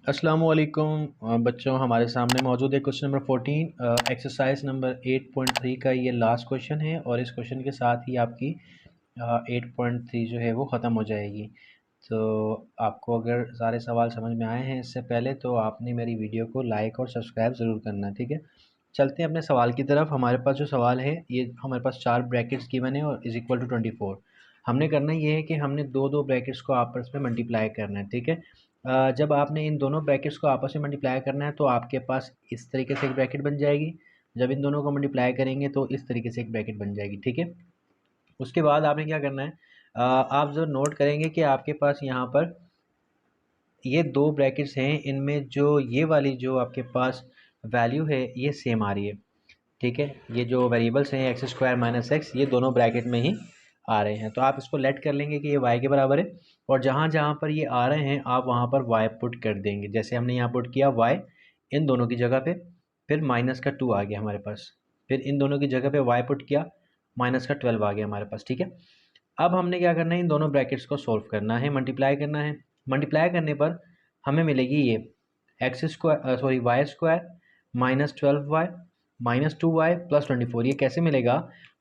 अस्सलाम वालेकुम बच्चों, हमारे सामने मौजूद है क्वेश्चन नंबर 14 एक्सरसाइज नंबर 8.3 का ये लास्ट क्वेश्चन है और इस क्वेश्चन के साथ ही आपकी 8.3 जो है वो ख़त्म हो जाएगी। तो आपको अगर सारे सवाल समझ में आए हैं इससे पहले तो आपने मेरी वीडियो को लाइक और सब्सक्राइब ज़रूर करना है, ठीक है। चलते हैं अपने सवाल की तरफ। हमारे पास जो सवाल है ये हमारे पास 4 ब्रैकेट्स गिवन है और इज़ इक्वल टू 24। हमने करना ये है कि हमने दो दो ब्रैकेट्स को आपस में मल्टीप्लाई करना है, ठीक है। जब आपने इन दोनों ब्रैकेट्स को आपस में मल्टीप्लाई करना है तो आपके पास इस तरीके से एक ब्रैकेट बन जाएगी। जब इन दोनों को मल्टीप्लाई करेंगे तो इस तरीके से एक ब्रैकेट बन जाएगी, ठीक है। उसके बाद आपने क्या करना है, आप जो नोट करेंगे कि आपके पास यहाँ पर ये दो ब्रैकेट्स हैं, इनमें जो ये वाली जो आपके पास वैल्यू है ये सेम आ रही है, ठीक है। ये जो वेरिएबल्स हैं एक्स स्क्वायर माइनस एक्स ये दोनों ब्रैकेट में ही आ रहे हैं, तो आप इसको लेट कर लेंगे कि ये y के बराबर है और जहाँ जहाँ पर ये आ रहे हैं आप वहाँ पर y पुट कर देंगे। जैसे हमने यहाँ पुट किया y इन दोनों की जगह पे, फिर माइनस का 2 आ गया हमारे पास, फिर इन दोनों की जगह पे y पुट किया, माइनस का 12 आ गया हमारे पास, ठीक है। अब हमने क्या करना है, इन दोनों ब्रैकेट्स को सोल्व करना है, मल्टीप्लाई करना है। मल्टीप्लाई करने पर हमें मिलेगी ये x square sorry y square minus 12y minus 2y plus 24। ये कैसे मिलेगा,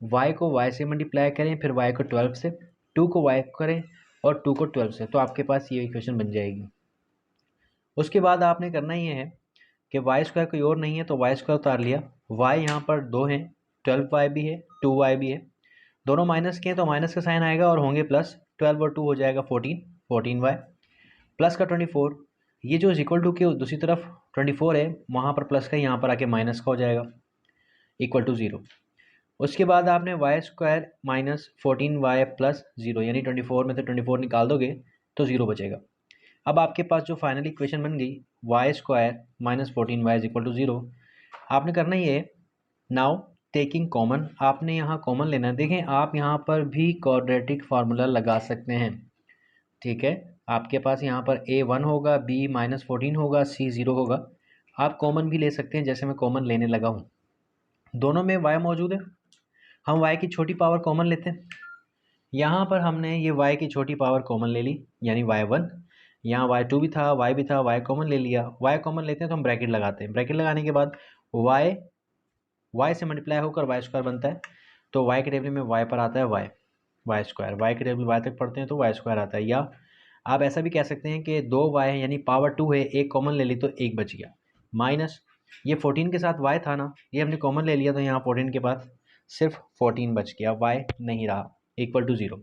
y को y से मल्टीप्लाई करें, फिर y को 12 से, 2 को y करें और 2 को 12 से, तो आपके पास ये इक्वेशन बन जाएगी। उसके बाद आपने करना ये है कि वाई स्क्वायर कोई और नहीं है तो वाई स्क्वायर उतार लिया। y यहाँ पर 2 हैं, 12y भी है, 2y भी है, दोनों माइनस के हैं तो माइनस का साइन आएगा और होंगे प्लस। 12 और 2 हो जाएगा 14, 14y प्लस का 24। ये जो इज इक्वल टू के दूसरी तरफ 24 है वहाँ पर प्लस का, यहाँ पर आके माइनस का हो जाएगा, इक्वल टू 0। उसके बाद आपने Y square minus 14y plus 0 यानी 24 में से 24 निकाल दोगे तो 0 बचेगा। अब आपके पास जो फाइनल इक्वेशन बन गई y square minus 14y is equal to 0। आपने करना ये नाउ टेकिंग कॉमन, आपने यहाँ कॉमन लेना है। देखें आप यहाँ पर भी क्वाड्रेटिक फार्मूला लगा सकते हैं, ठीक है। आपके पास यहाँ पर a1 होगा, b माइनस 14 होगा, c 0 होगा। आप कॉमन भी ले सकते हैं, जैसे मैं कॉमन लेने लगा हूँ। दोनों में y मौजूद है, हम y की छोटी पावर कॉमन लेते हैं। यहाँ पर हमने ये y की छोटी पावर कॉमन ले ली यानी y1। यहाँ y2 भी था, y भी था, y कॉमन ले लिया। y कॉमन लेते हैं तो हम ब्रैकेट लगाते हैं। ब्रैकेट लगाने के बाद y से मल्टीप्लाई होकर y स्क्वायर बनता है, तो y के टेबल में y पर आता है y स्क्वायर, y के टेबल y तक पढ़ते हैं तो y स्क्वायर आता है। या आप ऐसा भी कह सकते हैं कि 2y है यानी पावर 2 है, एक कॉमन ले ली तो एक बच गया, माइनस ये 14 के साथ y था ना, ये हमने कॉमन ले लिया तो यहाँ 14 के पास सिर्फ 14 बच गया, y नहीं रहा, इक्वल टू 0।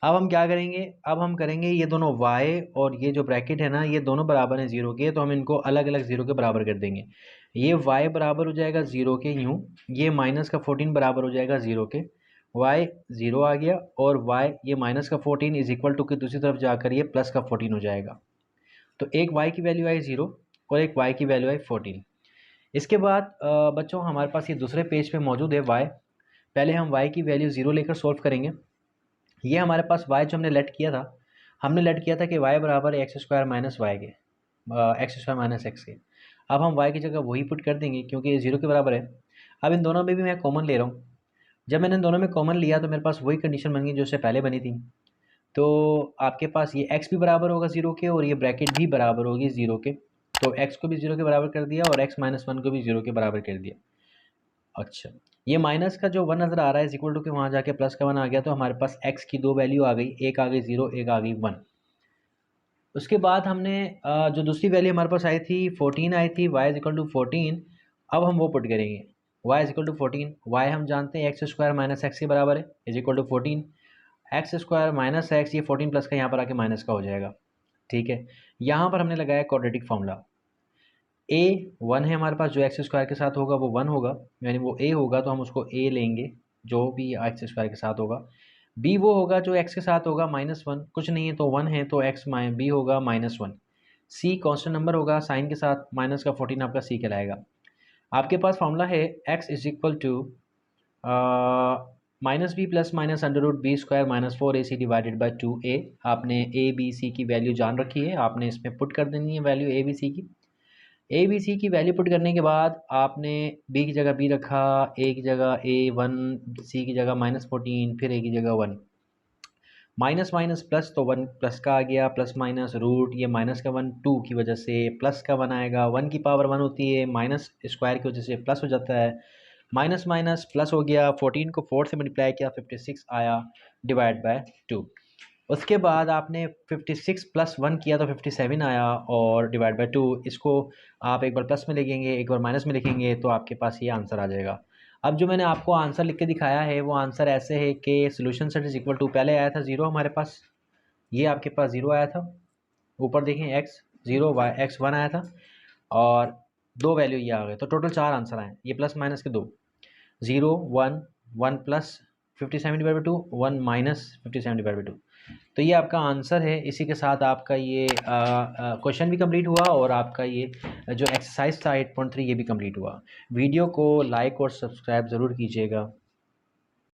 अब हम क्या करेंगे, अब हम करेंगे ये दोनों y और ये जो ब्रैकेट है ना ये दोनों बराबर हैं 0 के, तो हम इनको अलग अलग 0 के बराबर कर देंगे। ये y बराबर हो जाएगा 0 के यूँ, ये माइनस का 14 बराबर हो जाएगा 0 के, y 0 आ गया और y ये माइनस का 14 इज इक्वल टू की दूसरी तरफ जाकर ये प्लस का 14 हो जाएगा। तो एक y की वैल्यू आई 0 और एक y की वैल्यू आई 14। इसके बाद बच्चों हमारे पास ये दूसरे पेज पे मौजूद है y। पहले हम y की वैल्यू 0 लेकर सॉल्व करेंगे। ये हमारे पास y जो हमने लेट किया था, हमने लेट किया था कि y बराबर है एक्स स्क्वायर माइनस वाई के, एक्स स्क्वायर माइनस एक्स के। अब हम y की जगह वही पुट कर देंगे क्योंकि ये 0 के बराबर है। अब इन दोनों में भी मैं कॉमन ले रहा हूँ। जब मैंने इन दोनों में कॉमन लिया तो मेरे पास वही कंडीशन बन गई जो उससे पहले बनी थी। तो आपके पास ये x भी बराबर होगा 0 के और ये ब्रैकेट भी बराबर होगी 0 के, तो x को भी 0 के बराबर कर दिया और x माइनस 1 को भी 0 के बराबर कर दिया। अच्छा, ये माइनस का जो 1 नज़र आ रहा है इक्वल टू के वहाँ जाके प्लस का 1 आ गया, तो हमारे पास x की दो वैल्यू आ गई, एक आ गई 0, एक आ गई 1। उसके बाद हमने जो दूसरी वैल्यू हमारे पास आई थी 14 आई थी, y इज इक्वल टू 14। अब हम वो पुट करेंगे y is equal to 14, y हम जानते हैं एक्स स्क्वायर माइनस एक्स के बराबर है, is equal to 14 x square minus x, ये 14 प्लस का यहाँ पर आके माइनस का हो जाएगा, ठीक है। यहाँ पर हमने लगाया क्वाड्रेटिक फॉर्मूला। a 1 है हमारे पास, जो एक्स स्क्वायर के साथ होगा वो 1 होगा, यानी वो a होगा तो हम उसको a लेंगे जो भी एक्स स्क्वायर के साथ होगा। b वो होगा जो x के साथ होगा -1, कुछ नहीं है तो 1 है तो x b होगा -1। c कांस्टेंट नंबर होगा, साइन के साथ माइनस का 14 आपका c कहलाएगा। आपके पास फॉर्मूला है x is equal to minus b plus minus under root b square minus 4ac divided by 2a। आपने a b c की वैल्यू जान रखी है, आपने इसमें पुट कर देनी है वैल्यू a b c की। ए बी सी की वैल्यू पुट करने के बाद आपने बी की जगह बी रखा, ए की जगह a1, सी की जगह -14, फिर ए की जगह 1। माइनस माइनस प्लस, तो 1 प्लस का आ गया, प्लस माइनस रूट, ये माइनस का 1 2 की वजह से प्लस का 1 आएगा, 1 की पावर 1 होती है, माइनस स्क्वायर की वजह से प्लस हो जाता है, माइनस माइनस प्लस हो गया, 14 को 4 से मल्टीप्लाई किया 56 आया, डिवाइड बाय 2। उसके बाद आपने 56 प्लस 1 किया तो 57 आया और डिवाइड बाय 2। इसको आप एक बार प्लस में लिखेंगे, एक बार माइनस में लिखेंगे, तो आपके पास ये आंसर आ जाएगा। अब जो मैंने आपको आंसर लिख के दिखाया है वो आंसर ऐसे है कि solution set is equal to, पहले आया था 0 हमारे पास, ये आपके पास 0 आया था, ऊपर देखें x 0 y x 1 आया था, और दो वैल्यू ये आ गए, तो टोटल 4 आंसर आए, ये प्लस माइनस के 2, 0 1 1 plus 57 divide by 2, 1 minus 57 divide by 2। तो ये आपका आंसर है। इसी के साथ आपका ये क्वेश्चन भी कंप्लीट हुआ और आपका ये जो एक्सरसाइज था 8.3 ये भी कंप्लीट हुआ। वीडियो को लाइक और सब्सक्राइब ज़रूर कीजिएगा।